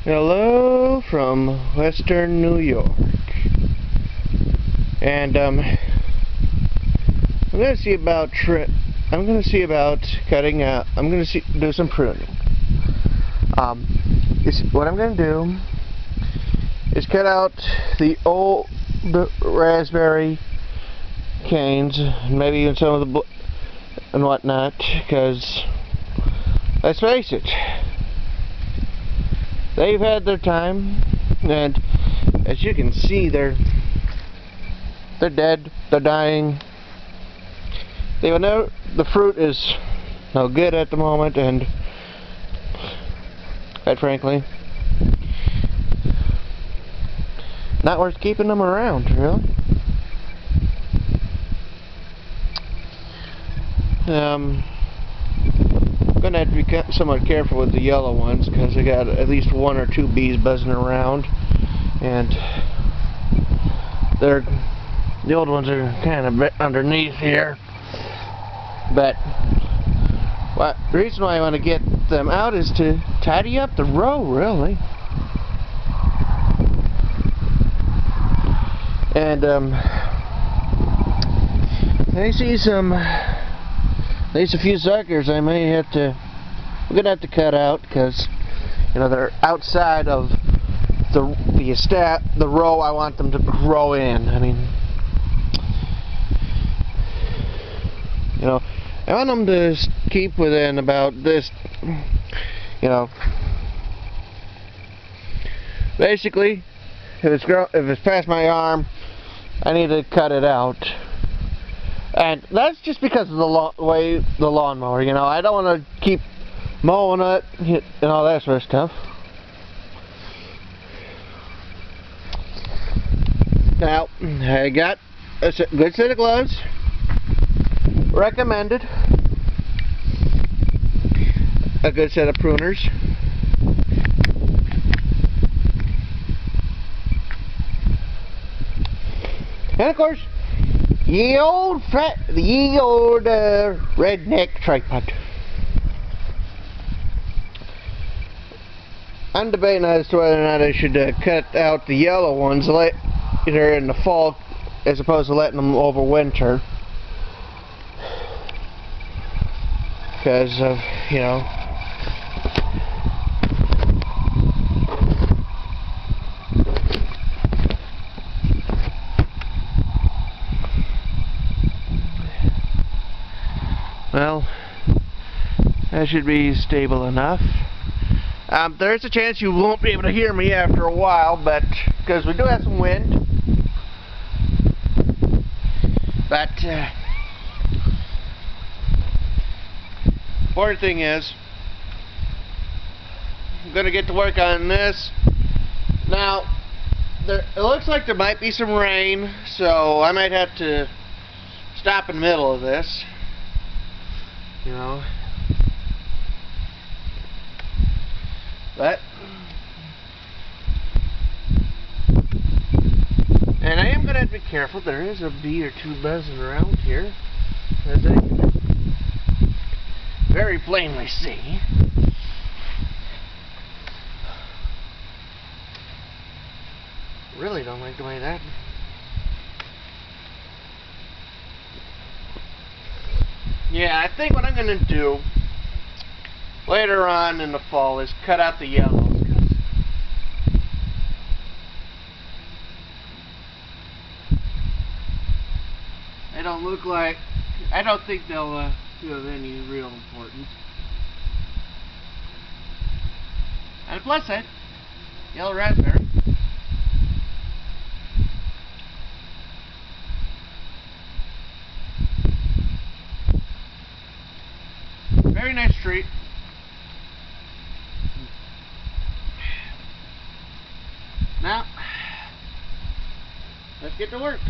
Hello from Western New York. And I'm gonna see about cutting out. I'm gonna do some pruning. What I'm gonna do is cut out the old raspberry canes, maybe even some of the and whatnot, because let's face it, they've had their time, and as you can see, they're dead, they're dying. The fruit is no good at the moment, and quite frankly, not worth keeping them around, really. I'm gonna have to be somewhat careful with the yellow ones, because I got at least one or two bees buzzing around, and the old ones are kind of underneath here. But the reason why I want to get them out is to tidy up the row, really. And I see at least a few suckers I'm gonna have to cut out, because they're outside of the row I want them to grow in. I mean, I want them to keep within about this, basically, if it's past my arm, I need to cut it out. And that's just because of the way the lawnmower, I don't want to keep mowing it and all that sort of stuff. Now, I got a good set of gloves, recommended, a good set of pruners, and of course, ye old redneck tripod. I'm debating as to whether or not I should cut out the yellow ones later in the fall, as opposed to letting them overwinter, because of well, that should be stable enough. There's a chance you won't be able to hear me after a while, but because we do have some wind. But important thing is, I'm going to get to work on this. Now, it looks like there might be some rain, so I might have to stop in the middle of this. But, and I am going to have to be careful. There is a bee or two buzzing around here, as I can very plainly see. Really don't like the way that. Yeah, I think what I'm going to do later on in the fall is cut out the yellows, because they don't look like, I don't think they'll be of any real importance. And plus that, yellow raspberry. Very nice treat. Now, let's get to work.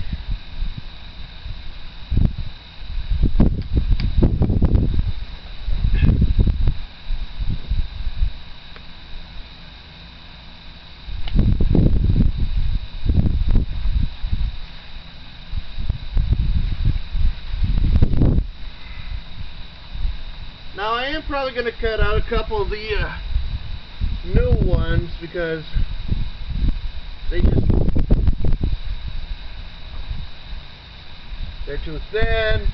Now I am probably going to cut out a couple of the new ones. ones because they're too thin.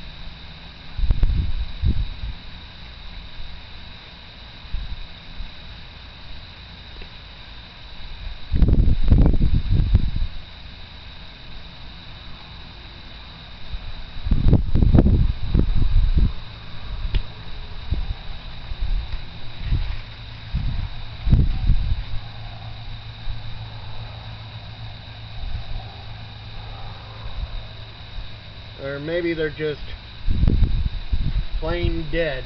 Or maybe they're just plain dead.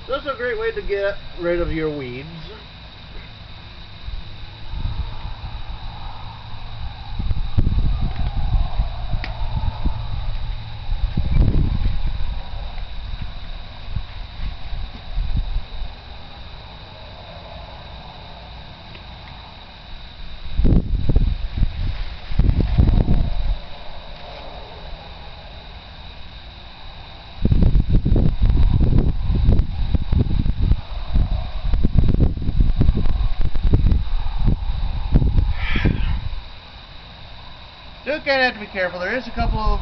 This is a great way to get rid of your weeds. You kind of have to be careful. There is a couple of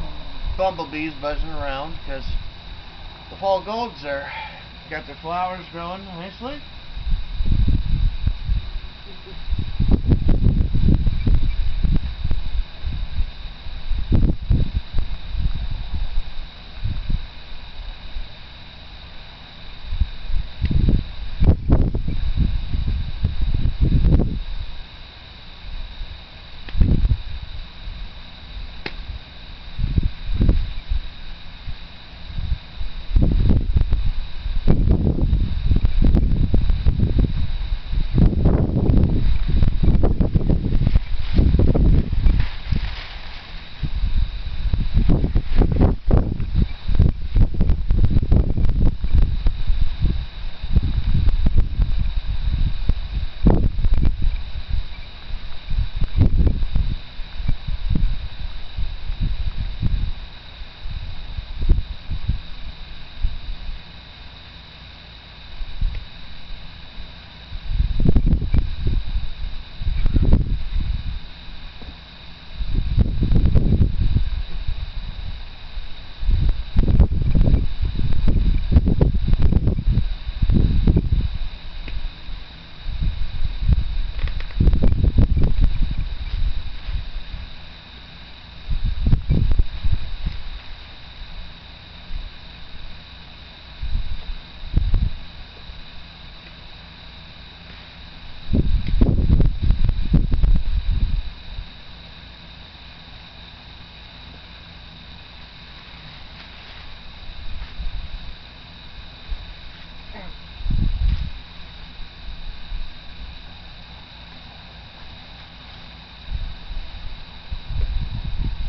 bumblebees buzzing around because the fall golds are got their flowers growing nicely.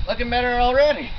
Looking better already.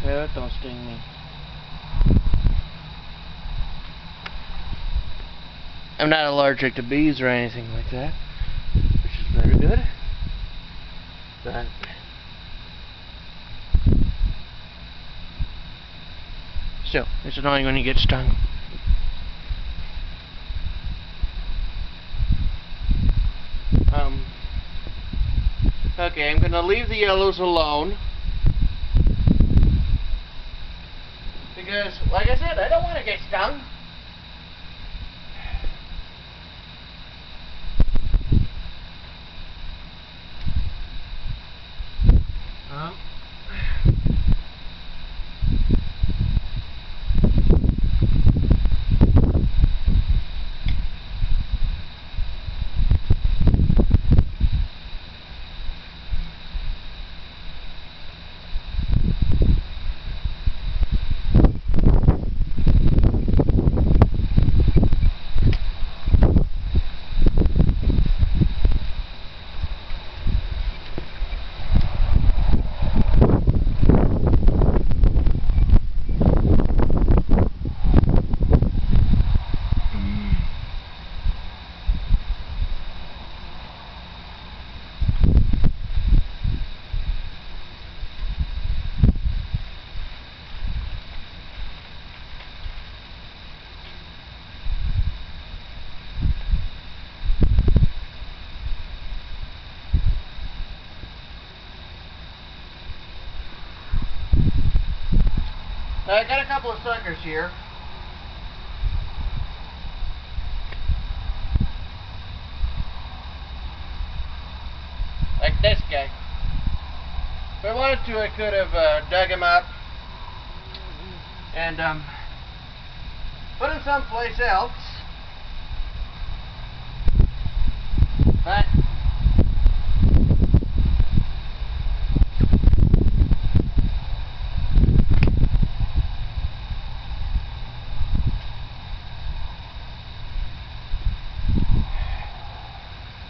if it don't sting me. I'm not allergic to bees or anything like that, which is very good. But still, it's annoying when you get stung. Okay, I'm gonna leave the yellows alone because, like I said, I don't want to get stung. I got a couple of suckers here. Like this guy. If I wanted to, I could have dug him up and put him someplace else. But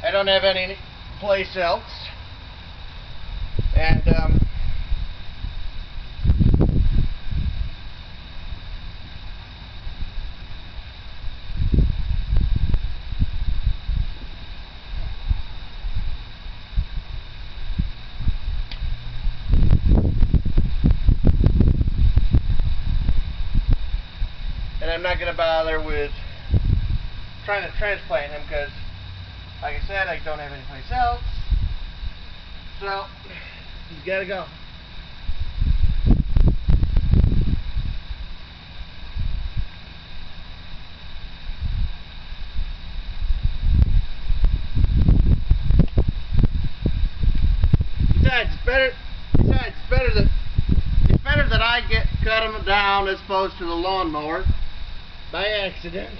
I don't have any place else, and I'm not going to bother with trying to transplant him because, like I said, I don't have any place else. So, he's got to go. Besides, it's better that I cut him down as opposed to the lawnmower by accident.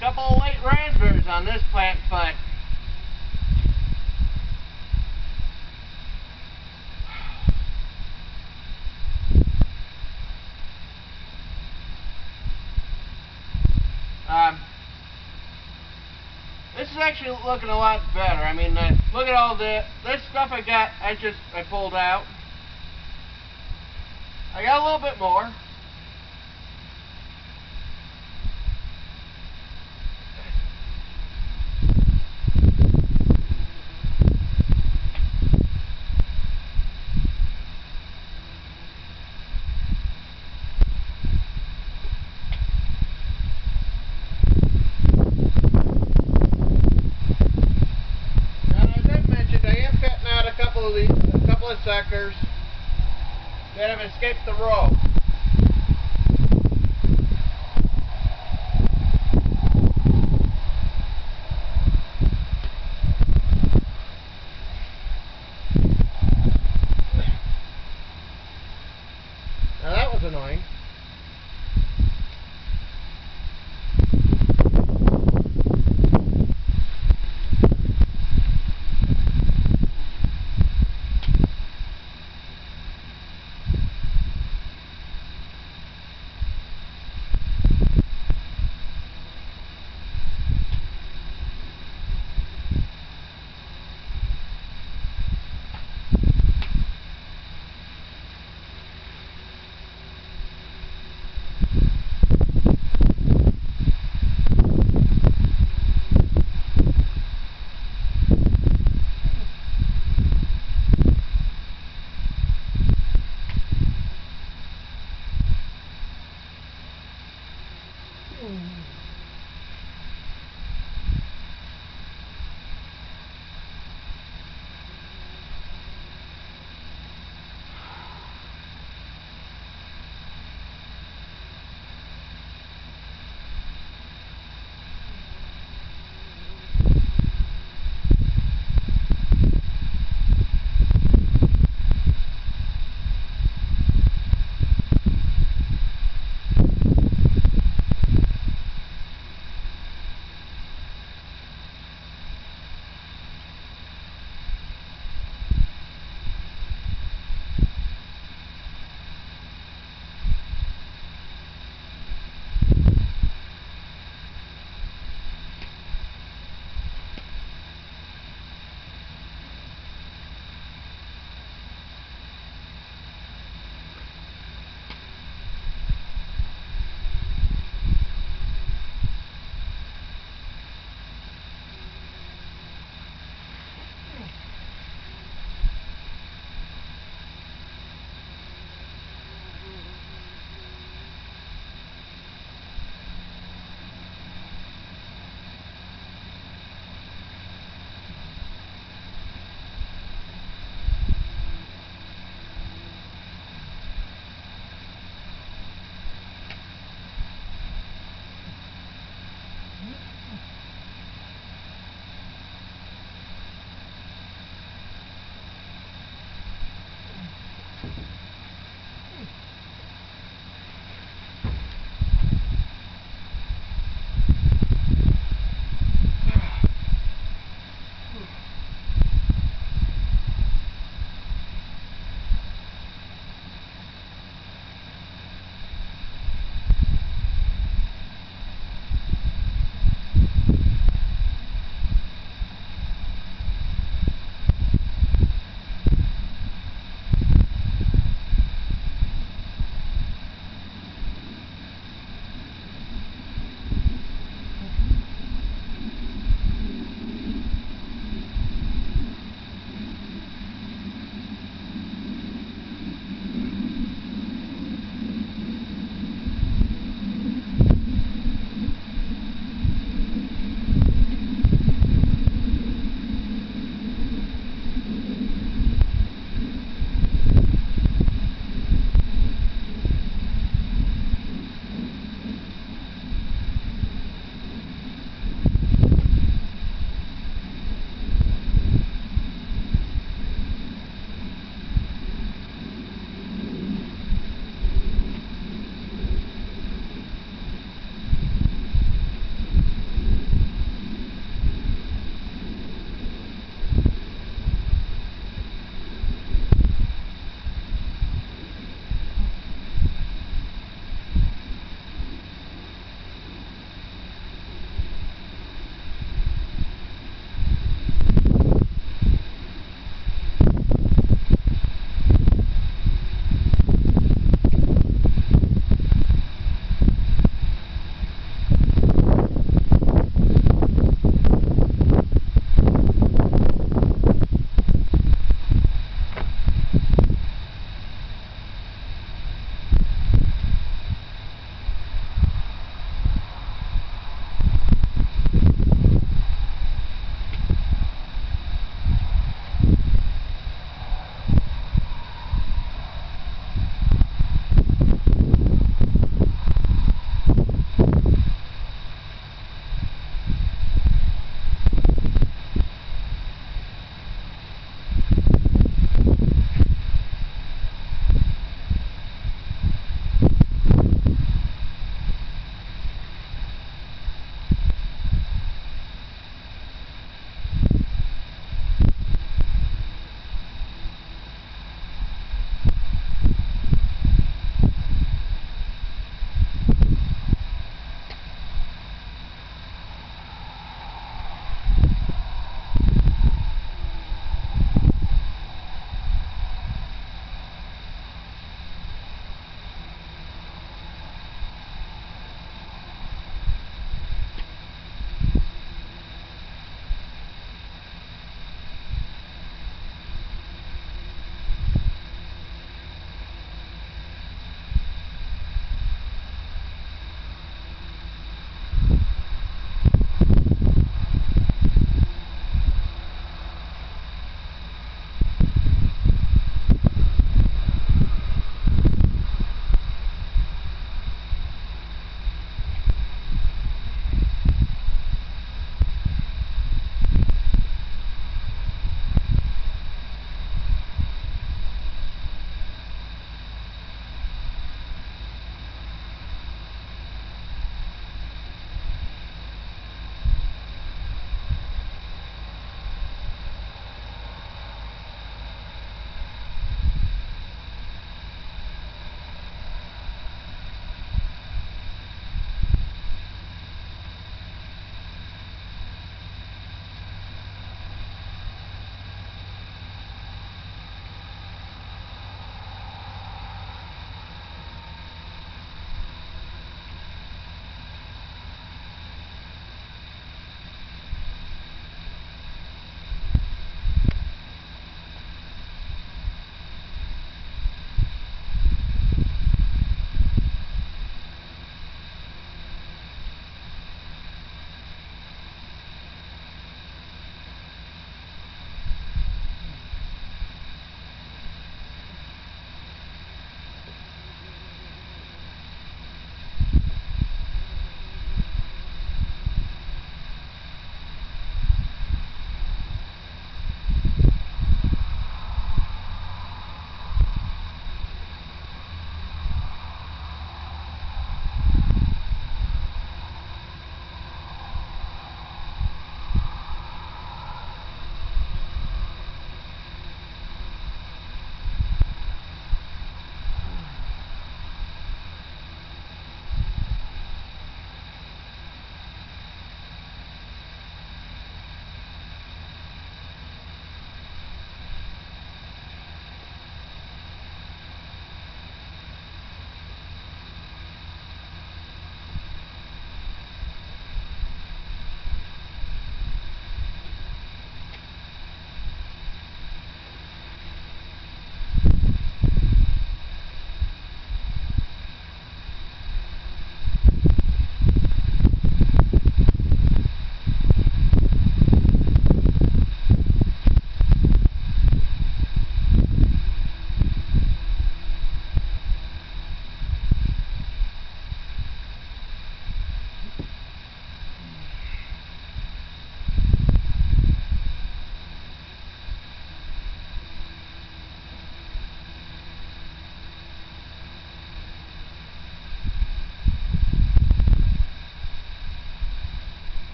Couple of late raspberries on this plant, but this is actually looking a lot better. I mean, look at all this stuff I got. I pulled out. I got a little bit more. A couple of suckers that have escaped the row. Now that was annoying.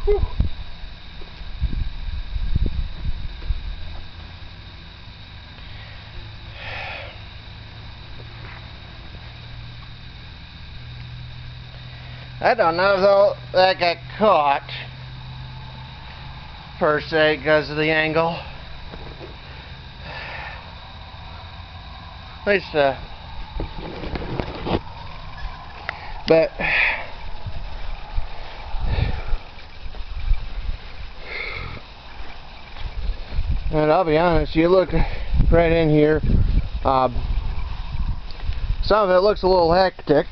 Whew. I don't know though that got caught per se because of the angle. At least, but and I'll be honest, you look right in here, some of it looks a little hectic.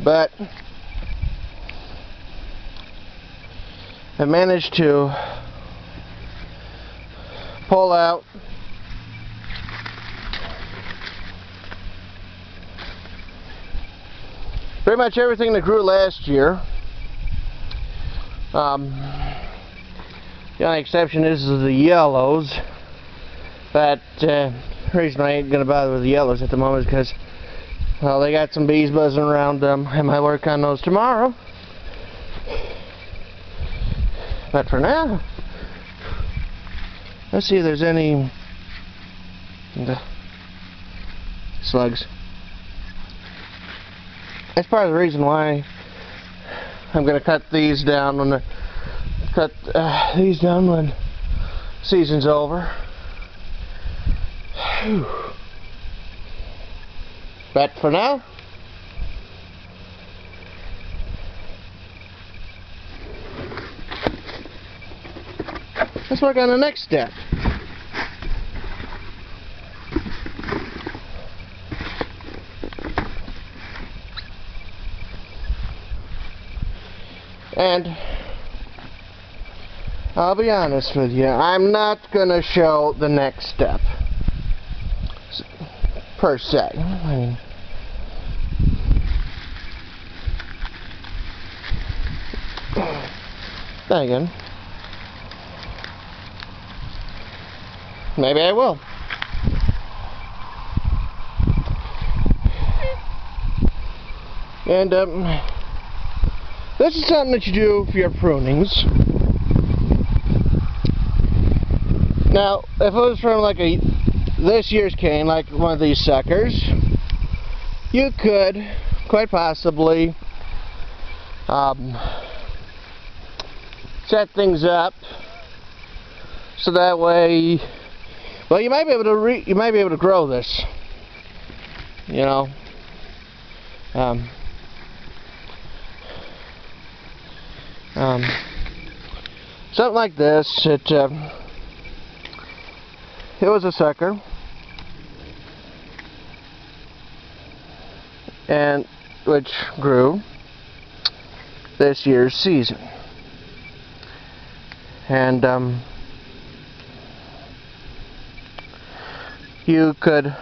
But I managed to pull out pretty much everything that grew last year. The only exception is the yellows. But the reason I ain't gonna bother with the yellows at the moment is because, well, they got some bees buzzing around them. I might work on those tomorrow. But for now, let's see if there's any slugs. That's part of the reason why I'm gonna cut these down when when season's over. Whew. But for now, let's work on the next step. And I'll be honest with you, I'm not gonna show the next step per se. I mean, then again, maybe I will. And this is something that you do for your prunings. Now, if it was from like this year's cane, like one of these suckers, you could quite possibly set things up so that way, well, you might be able to grow this, you know. Something like this. It was a sucker, and which grew this year's season, and you could,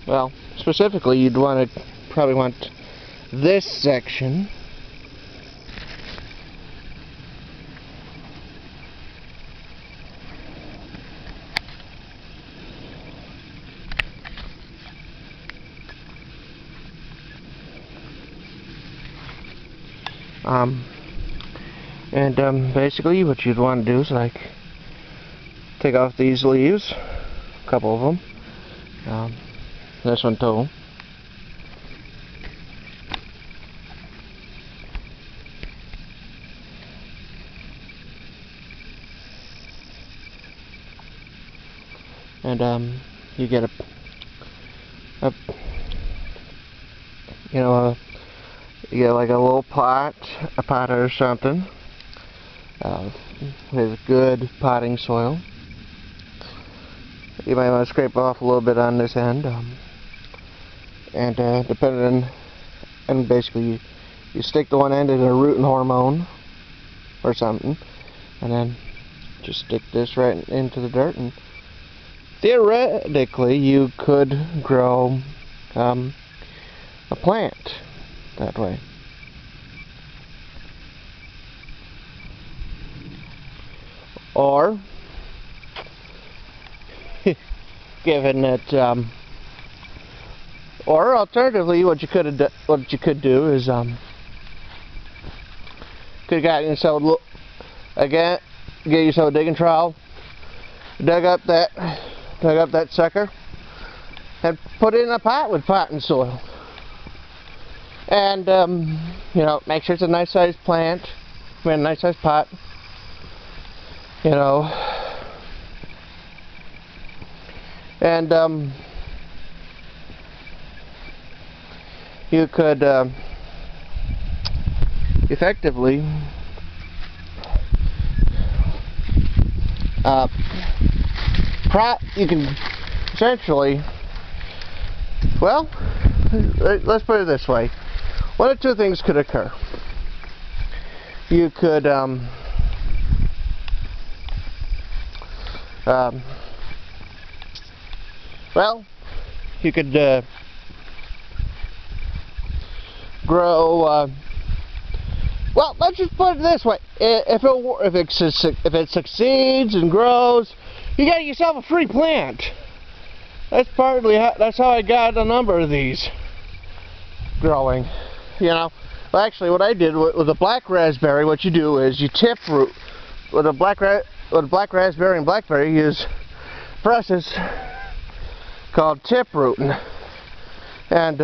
well, specifically you'd probably want this section basically what you'd want to do is like take off these leaves, a couple of them, this one too, and you get you get like a little pot or something with good potting soil. You might want to scrape off a little bit on this end, and depending and basically you stick the one end in a rooting hormone or something, and then just stick this right into the dirt, and theoretically you could grow a plant that way. Or given that or alternatively, what you could do is could have gotten yourself again, get yourself a digging trowel, dug up that sucker, and put it in a pot with potting soil. And you know, make sure it's a nice sized plant, a nice sized pot. You know, and you could effectively you can essentially, well, let's put it this way. One of two things could occur. You could well, you could grow. Well, let's just put it this way: if it succeeds and grows, you got yourself a free plant. That's how I got a number of these growing. You know, well, actually, what I did with a black raspberry, what you do is you tip root. With a black raspberry and blackberry, you use a process called tip rooting, and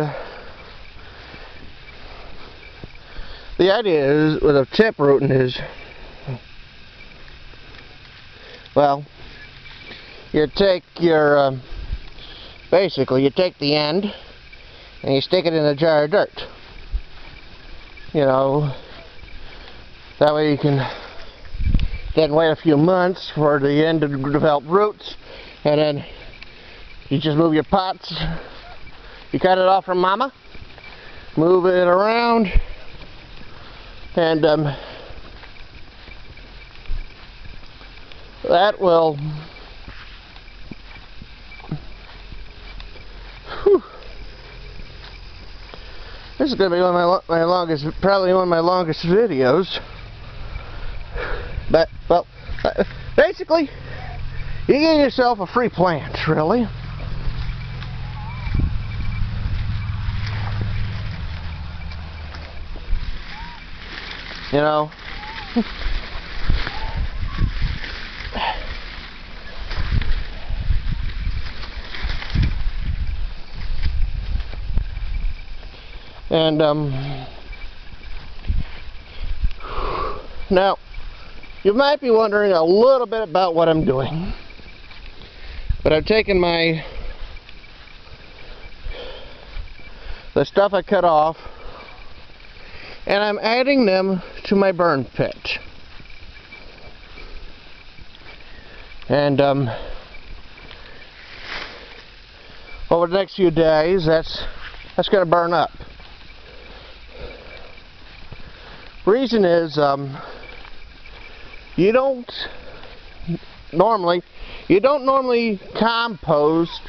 the idea is with a tip rooting is, well, you take your basically you take the end and you stick it in a jar of dirt. You know, that way you can then wait a few months for the end to develop roots, and then you just move your pots, you cut it off from mama, move it around, and that will, whew, this is going to be one of my longest, probably one of my longest videos. But, well, basically, you get yourself a free plant, really. You know, and now you might be wondering a little bit about what I'm doing, but I've taken the stuff I cut off, and I'm adding them to my burn pit. And over the next few days, that's going to burn up. Reason is, you don't normally compost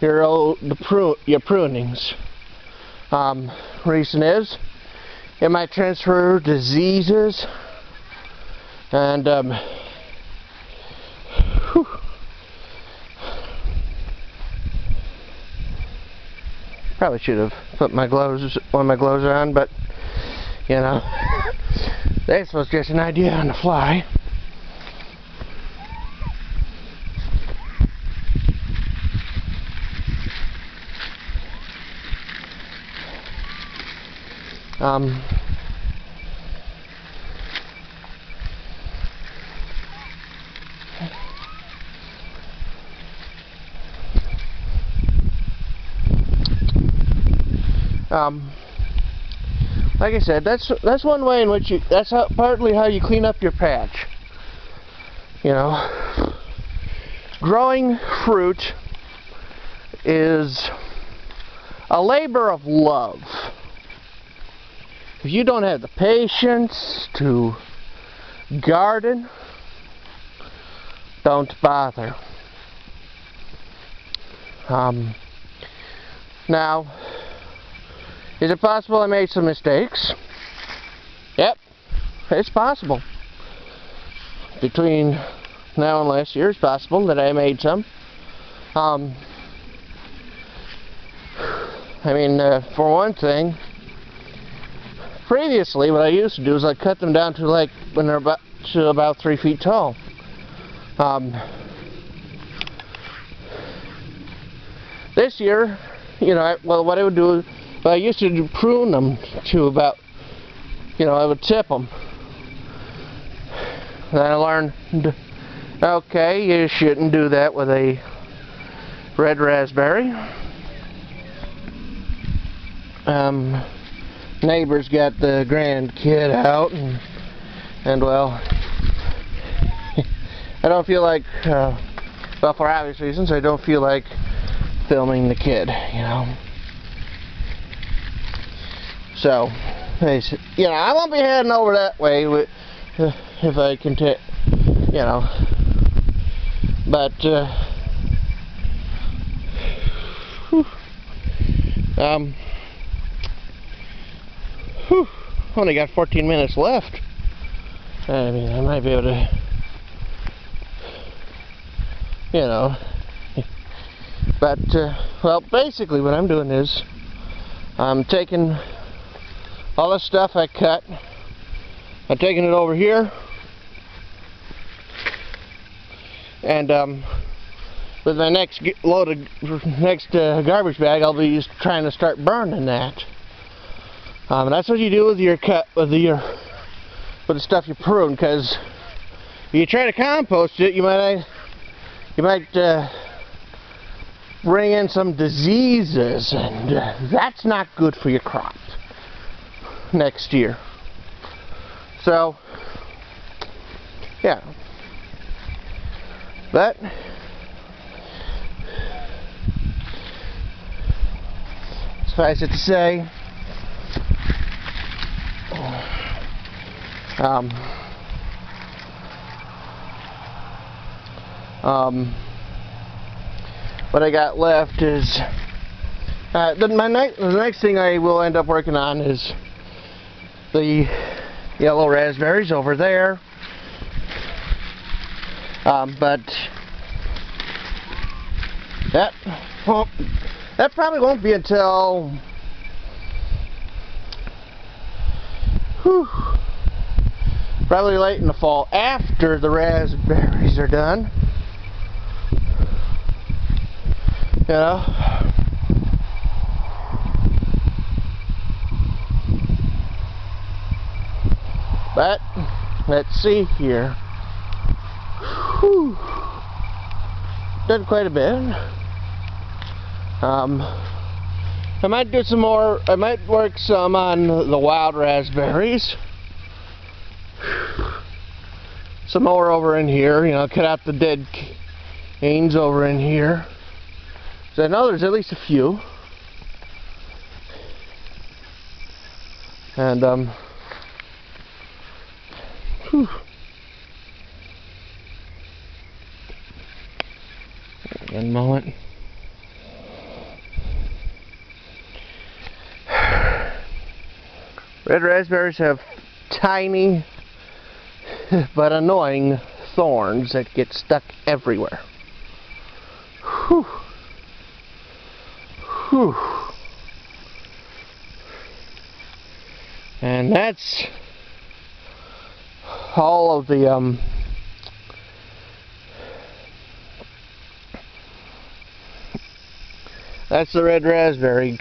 your prunings. Reason is, it might transfer diseases, and probably should have put one of my gloves on, but you know, this was just an idea on the fly. Like I said, that's one way in which partly how you clean up your patch. You know, growing fruit is a labor of love. if you don't have the patience to garden, don't bother. Now, is it possible I made some mistakes? Yep, it's possible. Between now and last year, it's possible that I made some. I mean, for one thing, previously what I used to do is I cut them down to like when they're about 3 feet tall. This year, you know, what I would do, I used to prune them to about, you know, I would tip them. Then I learned, okay, you shouldn't do that with a red raspberry. Neighbors got the grandkid out, and well, I don't feel like, well, for obvious reasons, I don't feel like filming the kid, you know. So, you know, I won't be heading over that way if I can you know. But, only got 14 minutes left. I mean, I might be able to, you know. But, well, basically what I'm doing is I'm taking all the stuff I cut, I'm taking it over here, and with my next garbage bag, I'll be trying to start burning that. And that's what you do with your with the stuff you prune, because if you try to compost it, you might bring in some diseases, and that's not good for your crop next year. So, yeah. But suffice it to say, what I got left is the next thing I will end up working on is the yellow raspberries over there. But that probably won't be until probably late in the fall, after the raspberries are done. You know. But let's see here. Whew. Done quite a bit. I might do some more. I might work some on the wild raspberries. Some more over in here. You know, cut out the dead canes over in here. So I know there's at least a few. And whew. One moment. Red raspberries have tiny but annoying thorns that get stuck everywhere. Whew. Whew. And that's all of the that's the red raspberry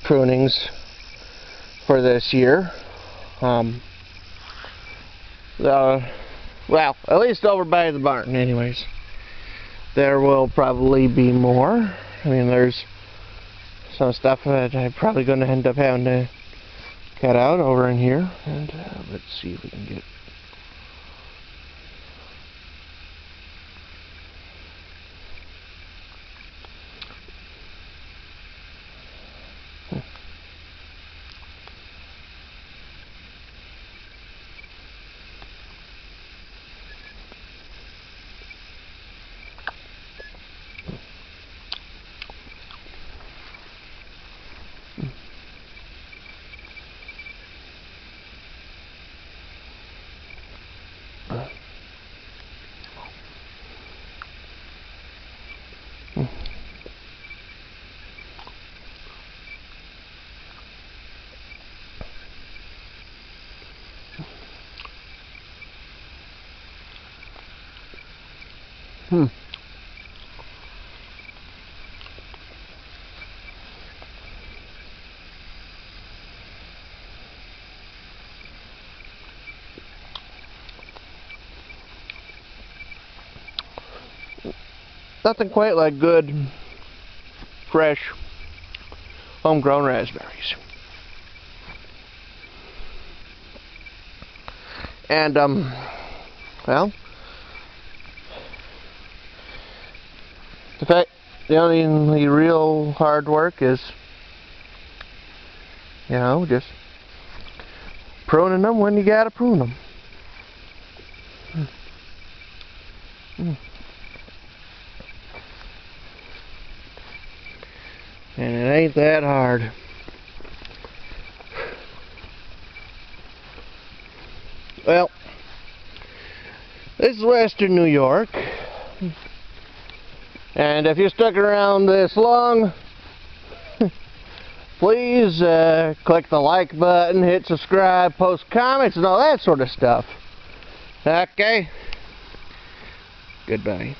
prunings for this year. Well, at least over by the barn anyways. There will probably be more. I mean, there's some stuff that I'm probably going to end up having to cut out over in here. And let's see if we can get... Nothing quite like good, fresh, homegrown raspberries. And, well, the only real hard work is, you know, just pruning them when you gotta prune them. And it ain't that hard. Well, this is Western New York. And if you stuck around this long, please click the like button, hit subscribe, post comments, and all that sort of stuff. Okay? Goodbye.